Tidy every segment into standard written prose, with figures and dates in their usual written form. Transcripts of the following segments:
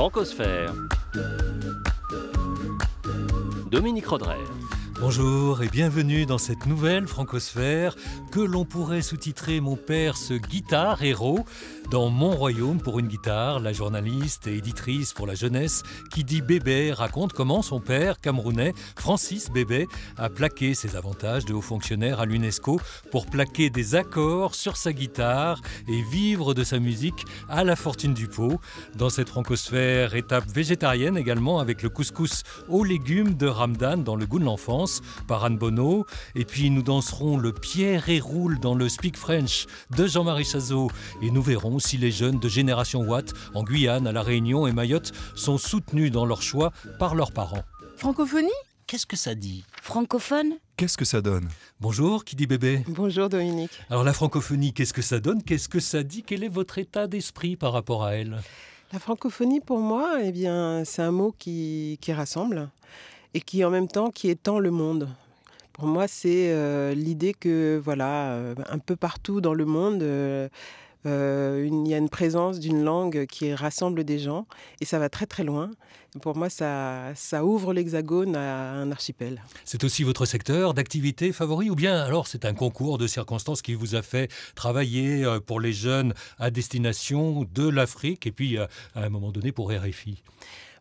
Francosphère. Dominique Rodrer. Bonjour et bienvenue dans cette nouvelle Francosphère que l'on pourrait sous-titrer Mon père se guitare héros. Dans Mon royaume pour une guitare, la journaliste et éditrice pour la jeunesse Kidi Bébé raconte comment son père camerounais, Francis Bébé, a plaqué ses avantages de haut fonctionnaire à l'UNESCO pour plaquer des accords sur sa guitare et vivre de sa musique à la fortune du pot. Dans cette Francosphère, étape végétarienne également avec le couscous aux légumes de Ramdan dans le goût de l'enfance par Anne Bonneau. Et puis nous danserons le Pierre et Roule dans le Speak French de Jean-Marie Chazot. Et nous verrons si les jeunes de Génération Watt en Guyane, à La Réunion et Mayotte sont soutenus dans leur choix par leurs parents. Francophonie ? Qu'est-ce que ça dit ? Francophone ? Qu'est-ce que ça donne ? Bonjour, Kidi Bébé. Bonjour Dominique. Alors la francophonie, qu'est-ce que ça donne ? Qu'est-ce que ça dit ? Quel est votre état d'esprit par rapport à elle ? La francophonie pour moi, c'est un mot qui rassemble et qui en même temps qui étend le monde. Pour moi, c'est l'idée que un peu partout dans le monde, il y a une présence d'une langue qui rassemble des gens et ça va très très loin. Pour moi, ça ouvre l'Hexagone à un archipel. C'est aussi votre secteur d'activité favori ou bien alors c'est un concours de circonstances qui vous a fait travailler pour les jeunes à destination de l'Afrique et puis à un moment donné pour RFI ?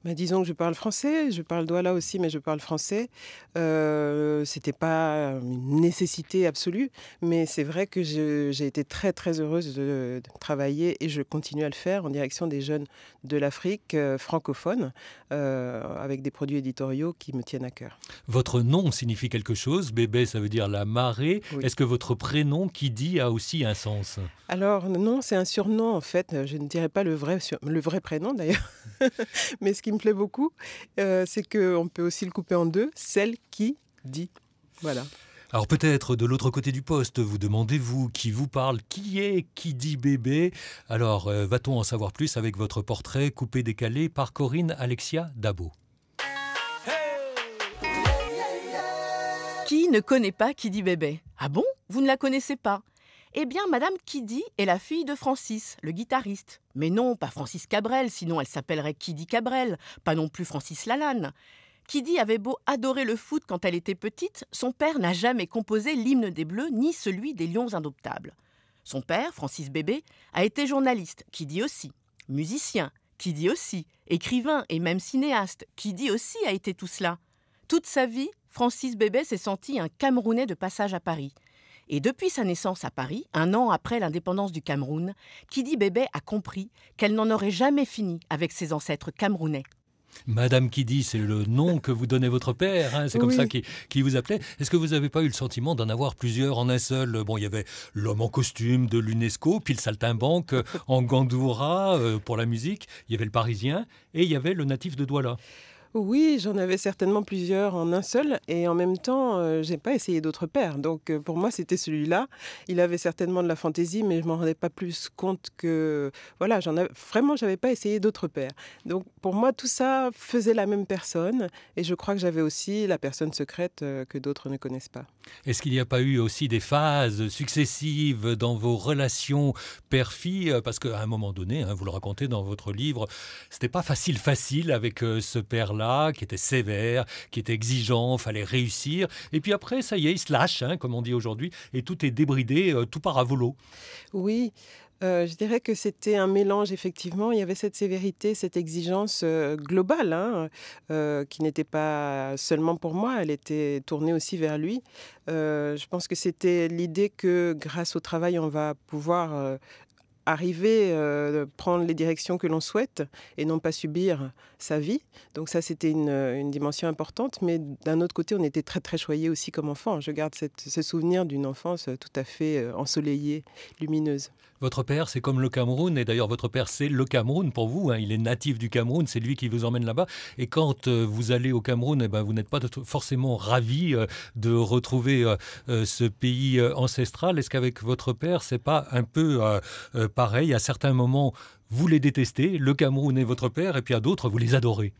Disons que je parle français, je parle douala aussi, mais je parle français. C'était pas une nécessité absolue, mais c'est vrai que j'ai été très très heureuse de travailler et je continue à le faire en direction des jeunes de l'Afrique francophone, avec des produits éditoriaux qui me tiennent à cœur. Votre nom signifie quelque chose, Bébé ça veut dire la marée. Oui. Est-ce que votre prénom Kidi a aussi un sens ? Alors non, c'est un surnom en fait, je ne dirais pas le vrai prénom d'ailleurs, mais ce qui me plaît beaucoup, c'est qu'on peut aussi le couper en deux, celle qui dit. Voilà. Alors peut-être de l'autre côté du poste, vous demandez-vous qui vous parle, qui est Kidi Bébé ? Alors va-t-on en savoir plus avec votre portrait coupé-décalé par Corinne Alexia Dabo. Qui ne connaît pas Kidi Bébé ? Ah bon ? Vous ne la connaissez pas ? Eh bien, Madame Kidi est la fille de Francis, le guitariste. Mais non, pas Francis Cabrel, sinon elle s'appellerait Kidi Cabrel, pas non plus Francis Lalanne. Kidi avait beau adorer le foot quand elle était petite, son père n'a jamais composé l'hymne des Bleus ni celui des Lions Indomptables. Son père, Francis Bébé, a été journaliste, Kidi aussi, musicien, Kidi aussi, écrivain et même cinéaste, Kidi aussi a été tout cela. Toute sa vie, Francis Bébé s'est senti un Camerounais de passage à Paris. Et depuis sa naissance à Paris, un an après l'indépendance du Cameroun, Kidi Bébé a compris qu'elle n'en aurait jamais fini avec ses ancêtres camerounais. Madame Kidi, c'est le nom que vous donnait votre père, hein, c'est comme ça qu'il vous appelait. Est-ce que vous n'avez pas eu le sentiment d'en avoir plusieurs en un seul ? Bon, il y avait l'homme en costume de l'UNESCO, puis le saltimbanque en gandoura pour la musique, il y avait le parisien et il y avait le natif de Douala. Oui, j'en avais certainement plusieurs en un seul et en même temps, j'ai pas essayé d'autres pères. Donc pour moi, c'était celui-là. Il avait certainement de la fantaisie, mais je m'en rendais pas plus compte que j'avais pas essayé d'autres pères. Donc pour moi, tout ça faisait la même personne et je crois que j'avais aussi la personne secrète que d'autres ne connaissent pas. Est-ce qu'il n'y a pas eu aussi des phases successives dans vos relations père-fille ? Parce qu'à un moment donné, vous le racontez dans votre livre, c'était pas facile avec ce père-là, qui était sévère, qui était exigeant, fallait réussir. Et puis après, ça y est, il se lâche, comme on dit aujourd'hui, et tout est débridé, tout part à volo. Oui, je dirais que c'était un mélange, effectivement. Il y avait cette sévérité, cette exigence globale, qui n'était pas seulement pour moi, elle était tournée aussi vers lui. Je pense que c'était l'idée que grâce au travail, on va pouvoir arriver à prendre les directions que l'on souhaite et non pas subir sa vie. Donc ça, c'était une dimension importante. Mais d'un autre côté, on était très, très choyés aussi comme enfants. Je garde ce souvenir d'une enfance tout à fait ensoleillée, lumineuse. Votre père, c'est comme le Cameroun. Et d'ailleurs, votre père, c'est le Cameroun pour vous. Il est natif du Cameroun. C'est lui qui vous emmène là-bas. Et quand vous allez au Cameroun, vous n'êtes pas forcément ravi de retrouver ce pays ancestral. Est-ce qu'avec votre père, c'est pas un peu pareil ? À certains moments, vous les détestez, le Cameroun est votre père, et puis à d'autres, vous les adorez.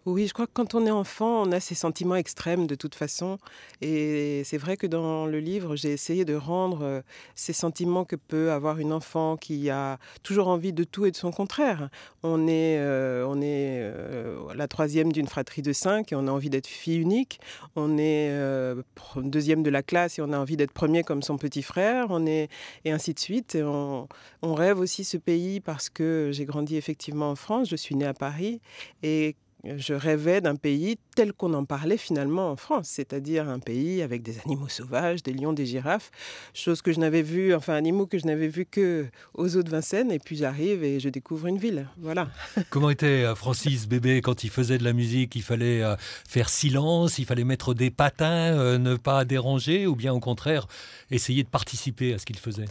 Oui, je crois que quand on est enfant, on a ces sentiments extrêmes de toute façon. Et c'est vrai que dans le livre, j'ai essayé de rendre ces sentiments que peut avoir une enfant qui a toujours envie de tout et de son contraire. On est la troisième d'une fratrie de 5 et on a envie d'être fille unique. On est deuxième de la classe et on a envie d'être premier comme son petit frère. Et ainsi de suite. Et on rêve aussi ce pays parce que j'ai grandi effectivement en France. Je suis née à Paris et je rêvais d'un pays tel qu'on en parlait finalement en France, c'est-à-dire un pays avec des animaux sauvages, des lions, des girafes, animaux que je n'avais vus que aux eaux de Vincennes, et puis j'arrive et je découvre une ville, voilà. Comment était Francis Bébé quand il faisait de la musique? Il fallait faire silence, il fallait mettre des patins, ne pas déranger, ou bien au contraire, essayer de participer à ce qu'il faisait?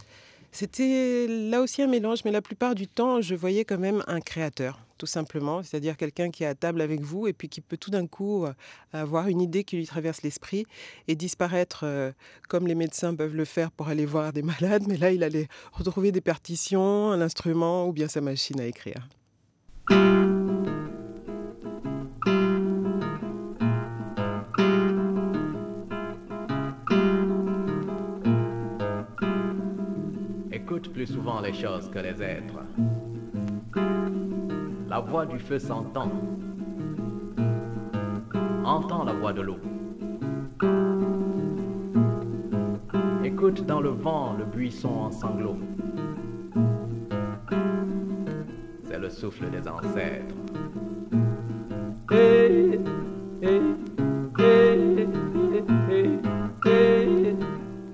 C'était là aussi un mélange, mais la plupart du temps, je voyais quand même un créateur, tout simplement. C'est-à-dire quelqu'un qui est à table avec vous et puis qui peut tout d'un coup avoir une idée qui lui traverse l'esprit et disparaître comme les médecins peuvent le faire pour aller voir des malades. Mais là, il allait retrouver des partitions, un instrument ou bien sa machine à écrire. Écoute plus souvent les choses que les êtres. La voix du feu s'entend. Entends la voix de l'eau. Écoute dans le vent le buisson en sanglots. C'est le souffle des ancêtres. Hey, hey, hey, hey, hey,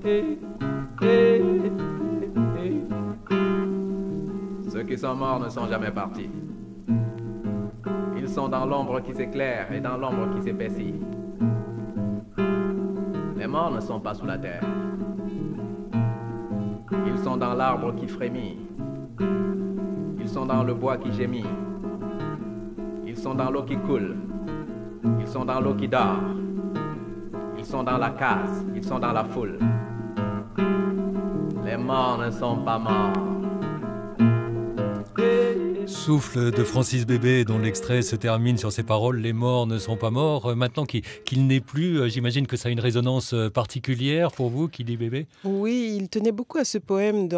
hey, hey. Ceux qui sont morts ne sont jamais partis. Ils sont dans l'ombre qui s'éclaire et dans l'ombre qui s'épaissit. Les morts ne sont pas sous la terre. Ils sont dans l'arbre qui frémit. Ils sont dans le bois qui gémit. Ils sont dans l'eau qui coule. Ils sont dans l'eau qui dort. Ils sont dans la case. Ils sont dans la foule. Les morts ne sont pas morts. Souffle de Francis Bébé, dont l'extrait se termine sur ces paroles « Les morts ne sont pas morts ». Maintenant qu'il n'est plus, j'imagine que ça a une résonance particulière pour vous, qui dit Bébé? Oui, il tenait beaucoup à ce poème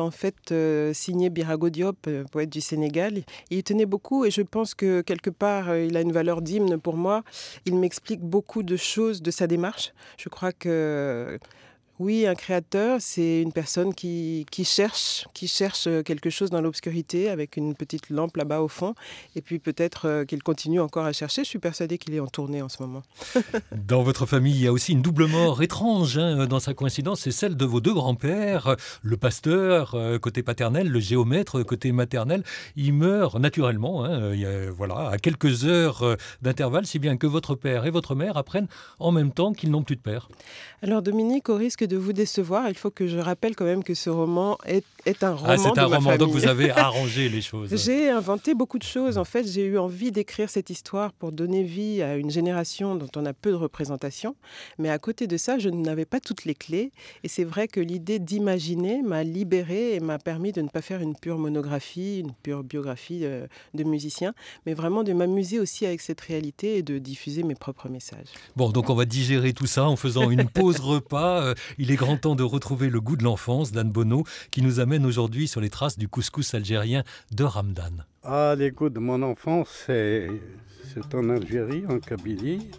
signé Birago Diop, poète du Sénégal. Il tenait beaucoup et je pense que quelque part, il a une valeur d'hymne pour moi. Il m'explique beaucoup de choses de sa démarche. Je crois que... Oui, un créateur, c'est une personne qui cherche quelque chose dans l'obscurité avec une petite lampe là-bas au fond. Et puis peut-être qu'il continue encore à chercher. Je suis persuadée qu'il est en tournée en ce moment. Dans votre famille, il y a aussi une double mort étrange dans sa coïncidence. C'est celle de vos deux grands-pères. Le pasteur, côté paternel, le géomètre, côté maternel. Il meurt naturellement, à quelques heures d'intervalle, si bien que votre père et votre mère apprennent en même temps qu'ils n'ont plus de père. Alors Dominique, au risque de vous décevoir, il faut que je rappelle quand même que ce roman est un roman c'est un de ma roman, famille. donc vous avez arrangé les choses. J'ai inventé beaucoup de choses. En fait, j'ai eu envie d'écrire cette histoire pour donner vie à une génération dont on a peu de représentation. Mais à côté de ça, je n'avais pas toutes les clés. Et c'est vrai que l'idée d'imaginer m'a libérée et m'a permis de ne pas faire une pure monographie, une pure biographie de musicien, mais vraiment de m'amuser aussi avec cette réalité et de diffuser mes propres messages. Bon, donc on va digérer tout ça en faisant une pause repas. Il est grand temps de retrouver le goût de l'enfance d'Anne Bonneau, qui nous amène aujourd'hui sur les traces du couscous algérien de Ramdan. Ah, les goûts de mon enfance, c'est en Algérie, en Kabylie.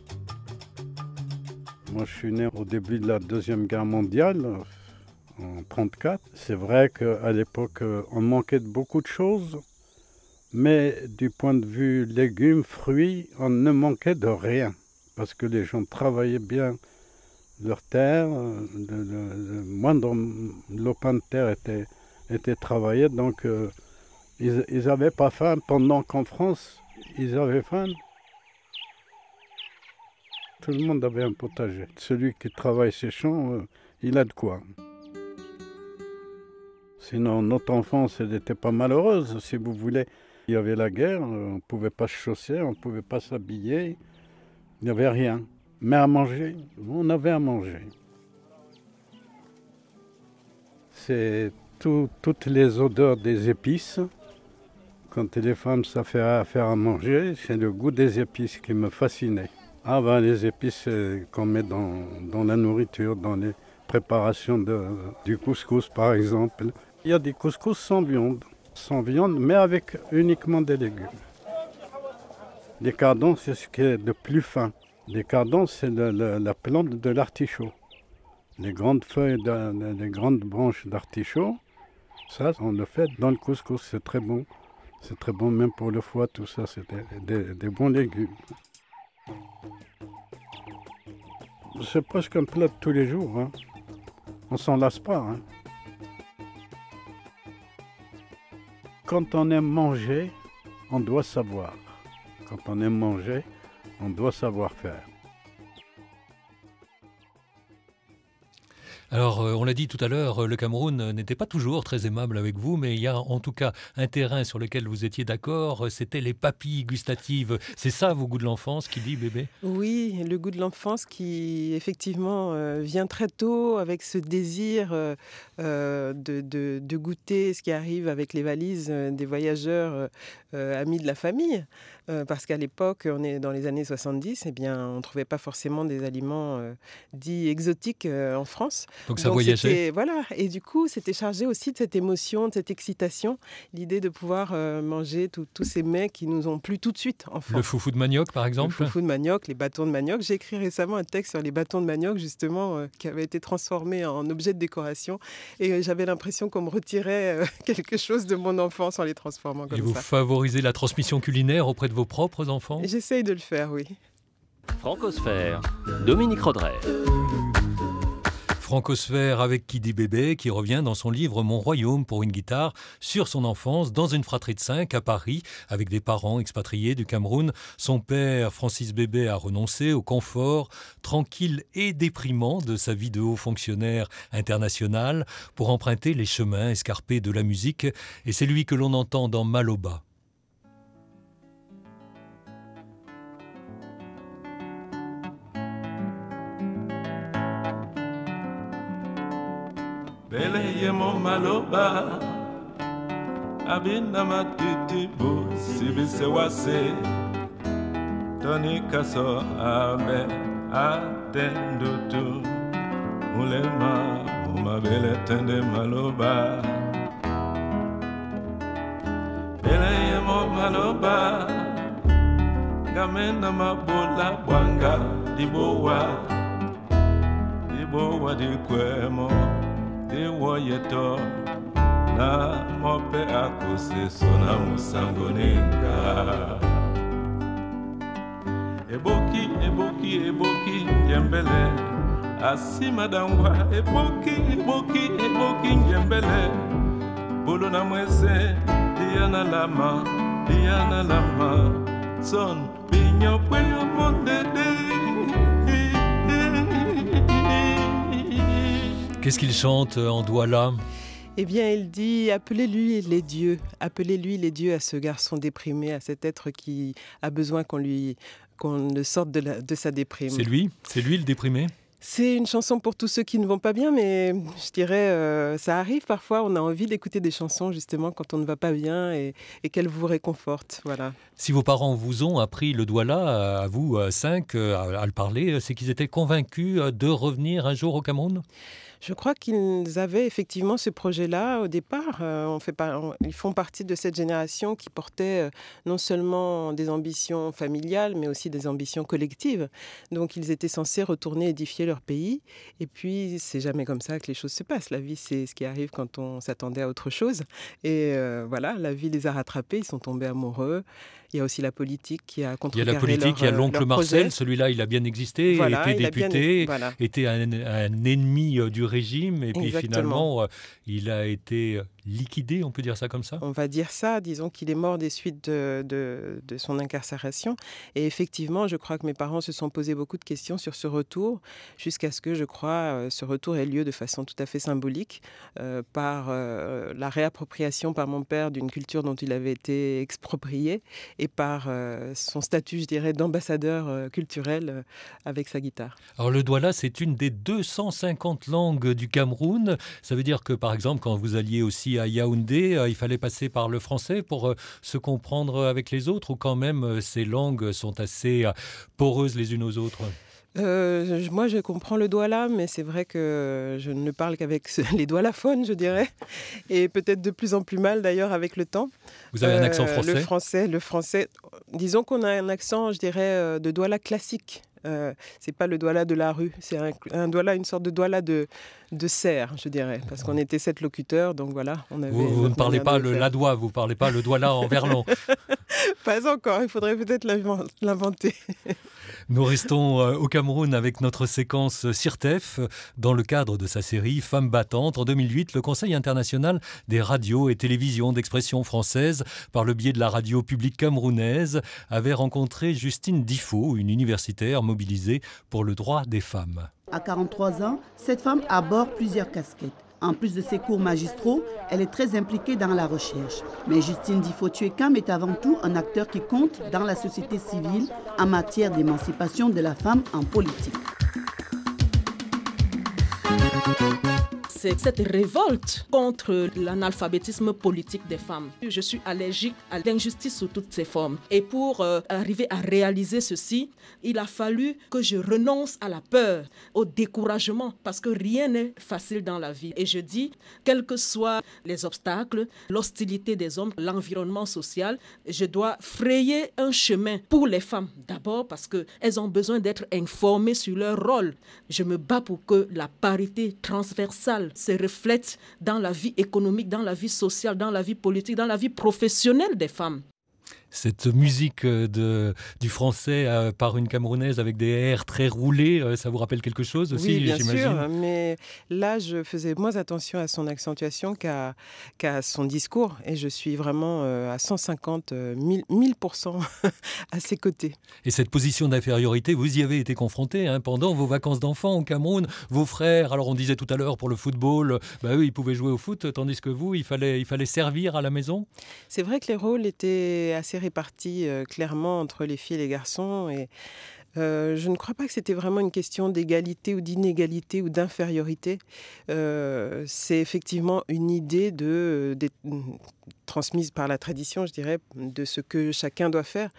Moi, je suis né au début de la Deuxième Guerre mondiale, en 1934. C'est vrai qu'à l'époque, on manquait de beaucoup de choses, mais du point de vue légumes, fruits, on ne manquait de rien, parce que les gens travaillaient bien leur terre, le moindre lopin de terre était travaillé, donc ils n'avaient pas faim, pendant qu'en France, ils avaient faim. Tout le monde avait un potager. Celui qui travaille ses champs, il a de quoi. Sinon, notre enfance, elle n'était pas malheureuse, si vous voulez. Il y avait la guerre, on ne pouvait pas se chausser, on ne pouvait pas s'habiller, il n'y avait rien. Mais à manger, on avait à manger. C'est toutes les odeurs des épices quand les femmes savent faire à manger, c'est le goût des épices qui me fascinait. Ah ben, les épices qu'on met dans la nourriture, dans les préparations du couscous par exemple. Il y a des couscous sans viande, mais avec uniquement des légumes. Les cardons, c'est ce qui est de plus fin. Les cardons, c'est la plante de l'artichaut. Les grandes feuilles, les grandes branches d'artichaut, ça, on le fait dans le couscous, c'est très bon. C'est très bon même pour le foie, tout ça, c'est des bons légumes. C'est presque un plat de tous les jours, hein. On s'en lasse pas, hein. Quand on aime manger, on doit savoir. Quand on aime manger, on doit savoir faire. Alors, on l'a dit tout à l'heure, le Cameroun n'était pas toujours très aimable avec vous, mais il y a en tout cas un terrain sur lequel vous étiez d'accord, c'était les papilles gustatives. C'est ça vos goûts de l'enfance, qui dit bébé? Oui, le goût de l'enfance qui effectivement vient très tôt avec ce désir de goûter ce qui arrive avec les valises des voyageurs amis de la famille. Parce qu'à l'époque, on est dans les années 70, eh bien, on ne trouvait pas forcément des aliments dits exotiques en France. Donc ça voyageait. Voilà, et du coup, c'était chargé aussi de cette émotion, de cette excitation, l'idée de pouvoir manger tous ces mets qui nous ont plu tout de suite en France. Le foufou de manioc, par exemple? Le foufou de manioc, les bâtons de manioc. J'ai écrit récemment un texte sur les bâtons de manioc, justement, qui avait été transformé en objet de décoration. Et j'avais l'impression qu'on me retirait quelque chose de mon enfance en les transformant comme ça. Et vous favorisez la transmission culinaire auprès de vos propres enfants? J'essaye de le faire, oui. Francosphère, Dominique Rodrey. Francosphère avec Qui dit bébé, qui revient dans son livre Mon royaume pour une guitare sur son enfance dans une fratrie de 5 à Paris avec des parents expatriés du Cameroun. Son père, Francis Bébé, a renoncé au confort tranquille et déprimant de sa vie de haut fonctionnaire international pour emprunter les chemins escarpés de la musique, et c'est lui que l'on entend dans Maloba. Bele yemo maloba abinda matitibu sibise wase Tony kaso abe atendutu mulema umabele tende maloba Bele yemo maloba gamenda mabola bwanga dibowa dikwemo Iwoyeto na mope akuse sona musangoninga Eboki njembele asima dangwa Eboki njembele Bolo na mwese Diana lama Son binyo peyo mondede Qu'est-ce qu'il chante en Douala? Eh bien, il dit « Appelez-lui les dieux à ce garçon déprimé, à cet être qui a besoin qu'on le sorte de sa déprime. » C'est lui le déprimé? C'est une chanson pour tous ceux qui ne vont pas bien, mais je dirais, ça arrive parfois, on a envie d'écouter des chansons justement quand on ne va pas bien et qu'elles vous réconfortent. Voilà. Si vos parents vous ont appris le Douala, à vous, 5, à le parler, c'est qu'ils étaient convaincus de revenir un jour au Cameroun? Je crois qu'ils avaient effectivement ce projet-là au départ. Ils font partie de cette génération qui portait non seulement des ambitions familiales, mais aussi des ambitions collectives. Donc ils étaient censés retourner édifier leur pays. Et puis, c'est jamais comme ça que les choses se passent. La vie, c'est ce qui arrive quand on s'attendait à autre chose. Et voilà, la vie les a rattrapés, ils sont tombés amoureux. Il y a aussi la politique qui a contrecarré leur projet. Il y a la politique, il y a l'oncle Marcel, celui-là il a bien existé, voilà, était député, voilà. Était un ennemi du régime, et puis finalement il a été liquidé, on peut dire ça comme ça? On va dire ça, disons qu'il est mort des suites de son incarcération. Et effectivement, je crois que mes parents se sont posé beaucoup de questions sur ce retour, jusqu'à ce que, je crois, ce retour ait lieu de façon tout à fait symbolique, par la réappropriation par mon père d'une culture dont il avait été exproprié, et par son statut, je dirais, d'ambassadeur culturel avec sa guitare. Alors le Douala, c'est une des 250 langues du Cameroun. Ça veut dire que, par exemple, quand vous alliez aussi grandi à Yaoundé, il fallait passer par le français pour se comprendre avec les autres, ou quand même ces langues sont assez poreuses les unes aux autres? Moi, je comprends le douala, mais c'est vrai que je ne parle qu'avec les doualaphones, je dirais, et peut-être de plus en plus mal d'ailleurs avec le temps. Vous avez un accent français? Le français, disons qu'on a un accent, je dirais, de douala classique. C'est pas le douala de la rue, c'est un douala, une sorte de douala de serre, je dirais, parce qu'on était 7 locuteurs, donc voilà. Vous ne parlez pas le ladois, vous ne parlez pas le douala en verlan? Pas encore, il faudrait peut-être l'inventer. Nous restons au Cameroun avec notre séquence Sirtef. Dans le cadre de sa série Femmes battantes, en 2008, le Conseil international des radios et télévisions d'expression française, par le biais de la radio publique camerounaise, avait rencontré Justine Diffot, une universitaire mobilisée pour le droit des femmes. À 43 ans, cette femme arbore plusieurs casquettes. En plus de ses cours magistraux, elle est très impliquée dans la recherche. Mais Justine Diffot-Tuekam est avant tout un acteur qui compte dans la société civile en matière d'émancipation de la femme en politique. C'est cette révolte contre l'analphabétisme politique des femmes. Je suis allergique à l'injustice sous toutes ses formes. Et pour arriver à réaliser ceci, il a fallu que je renonce à la peur, au découragement, parce que rien n'est facile dans la vie. Et je dis, quels que soient les obstacles, l'hostilité des hommes, l'environnement social, je dois frayer un chemin pour les femmes. D'abord parce qu'elles ont besoin d'être informées sur leur rôle. Je me bats pour que la parité transversale se reflète dans la vie économique, dans la vie sociale, dans la vie politique, dans la vie professionnelle des femmes. Cette musique du français par une Camerounaise avec des airs très roulés, ça vous rappelle quelque chose aussi, oui, bien j'imagine? sûr, mais là, je faisais moins attention à son accentuation qu'à son discours. Et je suis vraiment à 150 1000% à ses côtés. Et cette position d'infériorité, vous y avez été confronté pendant vos vacances d'enfants au Cameroun. Vos frères, alors on disait tout à l'heure pour le football, eux, ils pouvaient jouer au foot, tandis que vous, il fallait servir à la maison? C'est vrai que les rôles étaient assez répartis clairement entre les filles et les garçons. Et je ne crois pas que c'était vraiment une question d'égalité ou d'inégalité ou d'infériorité. C'est effectivement une idée transmise par la tradition, je dirais, de ce que chacun doit faire.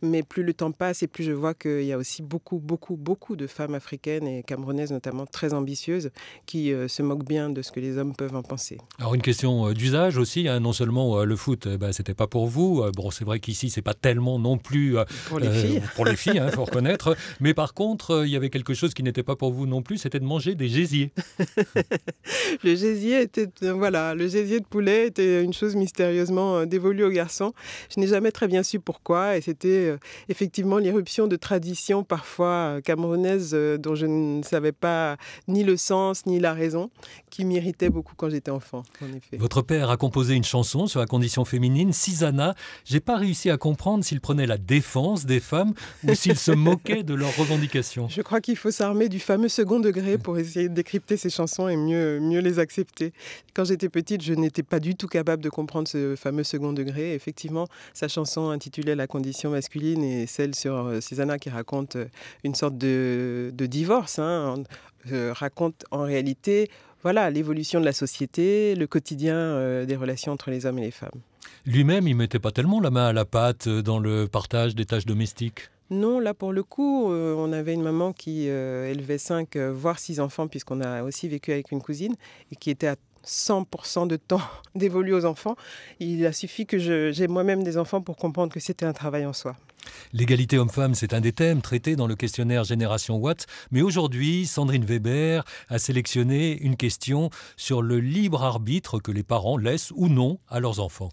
Mais plus le temps passe et plus je vois qu'il y a aussi beaucoup de femmes africaines et camerounaises notamment très ambitieuses qui se moquent bien de ce que les hommes peuvent en penser. Alors une question d'usage aussi, non seulement le foot, c'était pas pour vous. Bon, c'est vrai qu'ici c'est pas tellement non plus pour les filles. Pour les filles, faut reconnaître. Mais par contre, il y avait quelque chose qui n'était pas pour vous non plus, c'était de manger des gésiers. Le gésier le gésier de poulet était une chose mystérieusement dévolue aux garçons. Je n'ai jamais très bien su pourquoi, et c'était effectivement l'irruption de traditions parfois camerounaises dont je ne savais pas ni le sens ni la raison, qui m'irritaient beaucoup quand j'étais enfant, en effet. Votre père a composé une chanson sur la condition féminine, Sisana. J'ai pas réussi à comprendre s'il prenait la défense des femmes ou s'il se moquait de leurs revendications. Je crois qu'il faut s'armer du fameux second degré pour essayer de décrypter ces chansons et mieux les accepter. Quand j'étais petite, je n'étais pas du tout capable de comprendre ce fameux second degré. Effectivement, sa chanson intitulée La condition masculine et celle sur Sisana qui raconte une sorte de divorce, raconte en réalité l'évolution de la société, le quotidien des relations entre les hommes et les femmes. Lui-même, il ne mettait pas tellement la main à la pâte dans le partage des tâches domestiques. Non, là pour le coup, on avait une maman qui élevait 5 voire 6 enfants, puisqu'on a aussi vécu avec une cousine, et qui était à 100% de temps dévolu aux enfants. Il a suffi que j'ai moi-même des enfants pour comprendre que c'était un travail en soi. L'égalité homme-femme, c'est un des thèmes traités dans le questionnaire Génération Watt. Mais aujourd'hui, Sandrine Weber a sélectionné une question sur le libre arbitre que les parents laissent ou non à leurs enfants.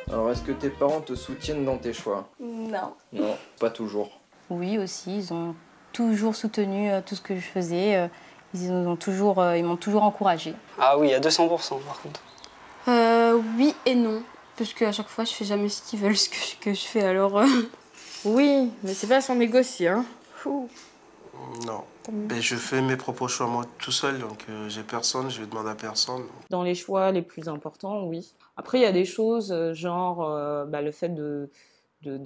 Alors, est-ce que tes parents te soutiennent dans tes choix? Non. Non, pas toujours. Oui, aussi. Ils ont toujours soutenu tout ce que je faisais. Ils m'ont toujours encouragée. Ah oui, à 200% par contre. Oui et non. Parce qu'à chaque fois, je fais jamais ce qu'ils veulent, ce que je fais, alors... Oui, mais c'est pas sans négocier, hein. Non. Mais je fais mes propres choix moi tout seul, donc j'ai personne, je demande à personne. Dans les choix les plus importants, oui. Après, il y a des choses, genre le fait de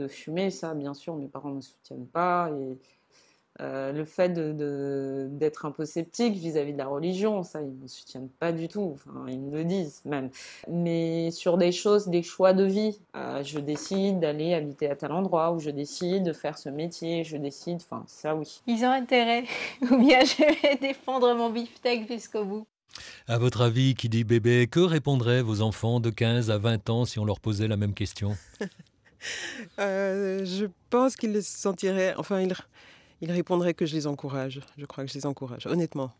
fumer, ça, bien sûr, mes parents ne me soutiennent pas. Le fait d'être un peu sceptique vis-à-vis de la religion, ça, ils ne me soutiennent pas du tout. Enfin, ils me le disent même. Mais sur des choses, des choix de vie, je décide d'aller habiter à tel endroit, ou je décide de faire ce métier, je décide, enfin, ça oui. Ils ont intérêt, ou bien je vais défendre mon beefsteak jusqu'au bout. À votre avis, qui dit bébé, que répondraient vos enfants de 15 à 20 ans si on leur posait la même question? Je pense qu'ils se sentiraient... Enfin, ils répondraient que je les encourage. Je crois que je les encourage, honnêtement.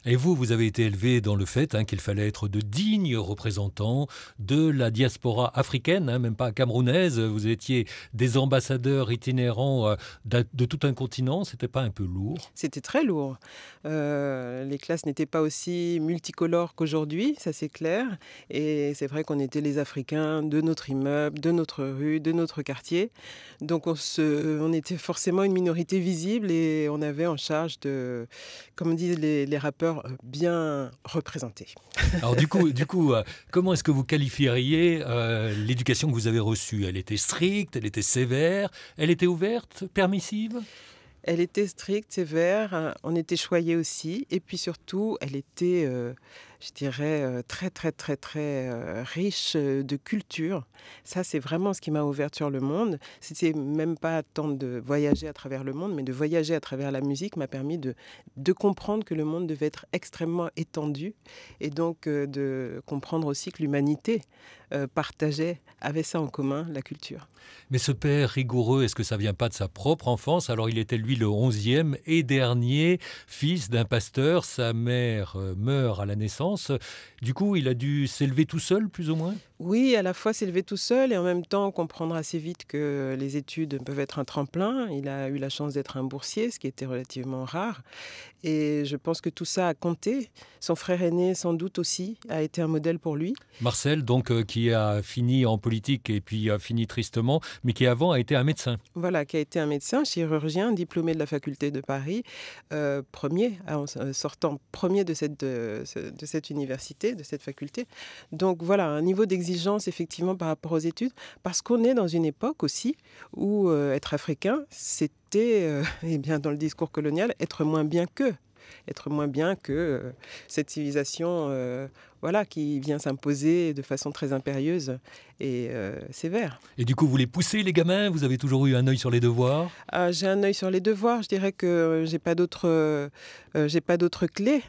Et vous, vous avez été élevé dans le fait qu'il fallait être de dignes représentants de la diaspora africaine, même pas camerounaise. Vous étiez des ambassadeurs itinérants de tout un continent. C'était pas un peu lourd? C'était très lourd. Les classes n'étaient pas aussi multicolores qu'aujourd'hui, ça c'est clair. Et c'est vrai qu'on était les Africains de notre immeuble, de notre rue, de notre quartier. Donc on était forcément une minorité visible et on avait en charge de, comme disent les rappeurs, bien représentés. Alors du coup, comment est-ce que vous qualifieriez l'éducation que vous avez reçue? Elle était stricte, elle était sévère, elle était ouverte, permissive? Elle était stricte, sévère, on était choyés aussi. Et puis surtout, elle était, je dirais, très, très, très, très riche de culture. Ça, c'est vraiment ce qui m'a ouverte sur le monde. C'était même pas tant de voyager à travers le monde, mais de voyager à travers la musique m'a permis de comprendre que le monde devait être extrêmement étendu. Et donc, de comprendre aussi que l'humanité avait ça en commun, la culture. Mais ce père rigoureux, est-ce que ça vient pas de sa propre enfance? Alors il était lui le 11e et dernier fils d'un pasteur. Sa mère meurt à la naissance. Du coup, il a dû s'élever tout seul, plus ou moins? Oui, à la fois s'élever tout seul et en même temps comprendre assez vite que les études peuvent être un tremplin. Il a eu la chance d'être un boursier, ce qui était relativement rare. Et je pense que tout ça a compté. Son frère aîné, sans doute aussi, a été un modèle pour lui. Marcel, donc, qui a fini en politique et puis a fini tristement, mais qui avant a été un médecin. Voilà, qui a été un médecin, chirurgien, diplômé de la faculté de Paris, sortant premier de cette université, de cette faculté. Donc voilà, un niveau d'exigence effectivement par rapport aux études, parce qu'on est dans une époque aussi où être africain, c'était, dans le discours colonial, être moins bien que cette civilisation qui vient s'imposer de façon très impérieuse et sévère. Et du coup, vous les poussez, les gamins? Vous avez toujours eu un œil sur les devoirs? J'ai un œil sur les devoirs. Je dirais que j'ai pas d'autres clés.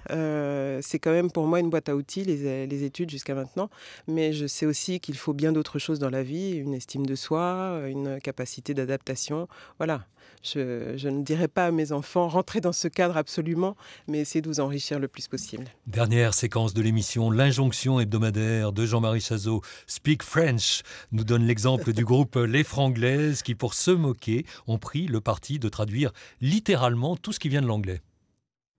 C'est quand même pour moi une boîte à outils, les études jusqu'à maintenant. Mais je sais aussi qu'il faut bien d'autres choses dans la vie, une estime de soi, une capacité d'adaptation. Voilà. Je ne dirais pas à mes enfants, rentrez dans ce cadre absolument, mais essayez de vous enrichir le plus possible. Dernière séquence de l'émission, l'injonction hebdomadaire de Jean-Marie Chazot, Speak French, nous donne l'exemple du groupe Les Franglaises qui, pour se moquer, ont pris le parti de traduire littéralement tout ce qui vient de l'anglais.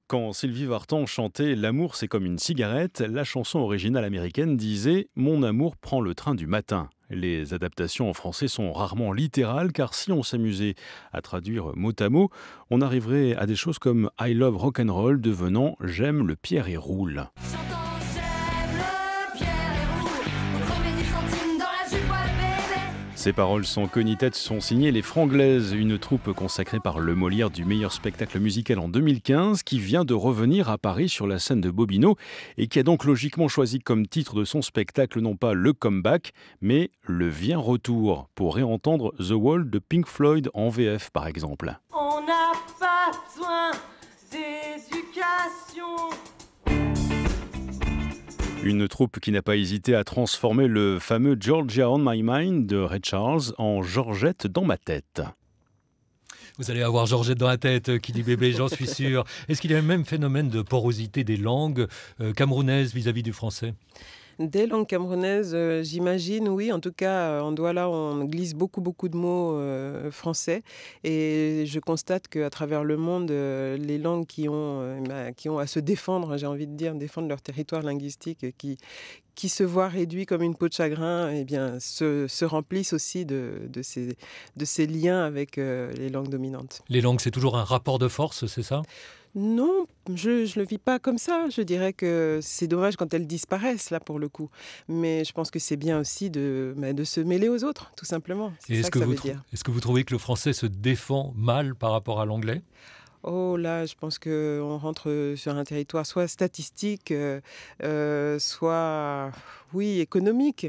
Quand Sylvie Vartan chantait « L'amour c'est comme une cigarette », la chanson originale américaine disait « Mon amour prend le train du matin ». Les adaptations en français sont rarement littérales car si on s'amusait à traduire mot à mot, on arriverait à des choses comme « I love rock'n'roll » devenant « J'aime le Pierre et roule ». Ces paroles sans queue ni tête sont signées Les Franglaises, une troupe consacrée par le Molière du meilleur spectacle musical en 2015, qui vient de revenir à Paris sur la scène de Bobino et qui a donc logiquement choisi comme titre de son spectacle non pas le comeback, mais le Viens retour, pour réentendre The Wall de Pink Floyd en VF par exemple. On n'a pas besoin d'éducation. Une troupe qui n'a pas hésité à transformer le fameux Georgia on My Mind de Ray Charles en Georgette dans ma tête. Vous allez avoir Georgette dans la tête, qui dit bébé, j'en suis sûr. Est-ce qu'il y a le même phénomène de porosité des langues camerounaises vis-à-vis du français ? Des langues camerounaises, j'imagine, oui. En tout cas, en Douala, on glisse beaucoup de mots français. Et je constate qu'à travers le monde, les langues qui ont à se défendre, j'ai envie de dire, défendre leur territoire linguistique, qui se voient réduits comme une peau de chagrin, eh bien, se remplissent aussi de ces liens avec les langues dominantes. Les langues, c'est toujours un rapport de force, c'est ça ? Non, je ne le vis pas comme ça. Je dirais que c'est dommage quand elles disparaissent, là, pour le coup. Mais je pense que c'est bien aussi de se mêler aux autres, tout simplement. C'est ça que ça veut dire. Est-ce que vous trouvez que le français se défend mal par rapport à l'anglais ? Oh là, je pense qu'on rentre sur un territoire soit statistique, soit, oui, économique.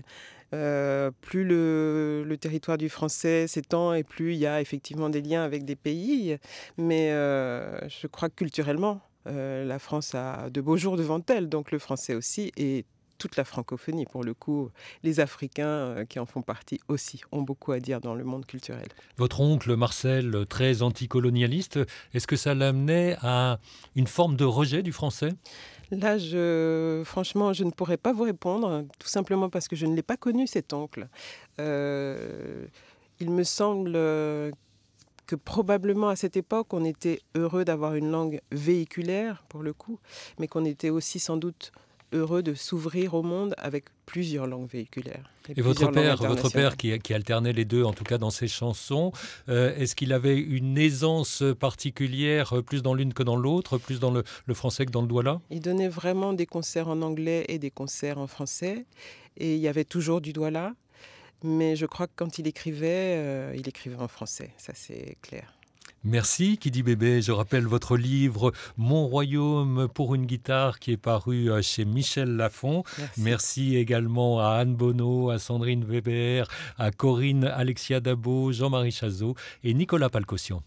Plus le territoire du français s'étend et plus il y a effectivement des liens avec des pays. Mais je crois que culturellement, la France a de beaux jours devant elle, donc le français aussi, et toute la francophonie, pour le coup, les Africains qui en font partie aussi, ont beaucoup à dire dans le monde culturel. Votre oncle Marcel, très anticolonialiste, est-ce que ça l'amenait à une forme de rejet du français ? Là, franchement, je ne pourrais pas vous répondre, tout simplement parce que je ne l'ai pas connu, cet oncle. Il me semble que probablement à cette époque, on était heureux d'avoir une langue véhiculaire, pour le coup, mais qu'on était aussi sans doute heureux de s'ouvrir au monde avec plusieurs langues véhiculaires. Et votre père qui alternait les deux, en tout cas dans ses chansons, est-ce qu'il avait une aisance particulière, plus dans l'une que dans l'autre, plus dans le français que dans le douala ? Il donnait vraiment des concerts en anglais et des concerts en français, et il y avait toujours du douala, mais je crois que quand il écrivait en français, ça c'est clair. Merci Kidi Bébé. Je rappelle votre livre Mon Royaume pour une guitare qui est paru chez Michel Lafon. Merci également à Anne Bonneau, à Sandrine Weber, à Corinne Alexia Dabo, Jean-Marie Chazot et Nicolas Palcossian.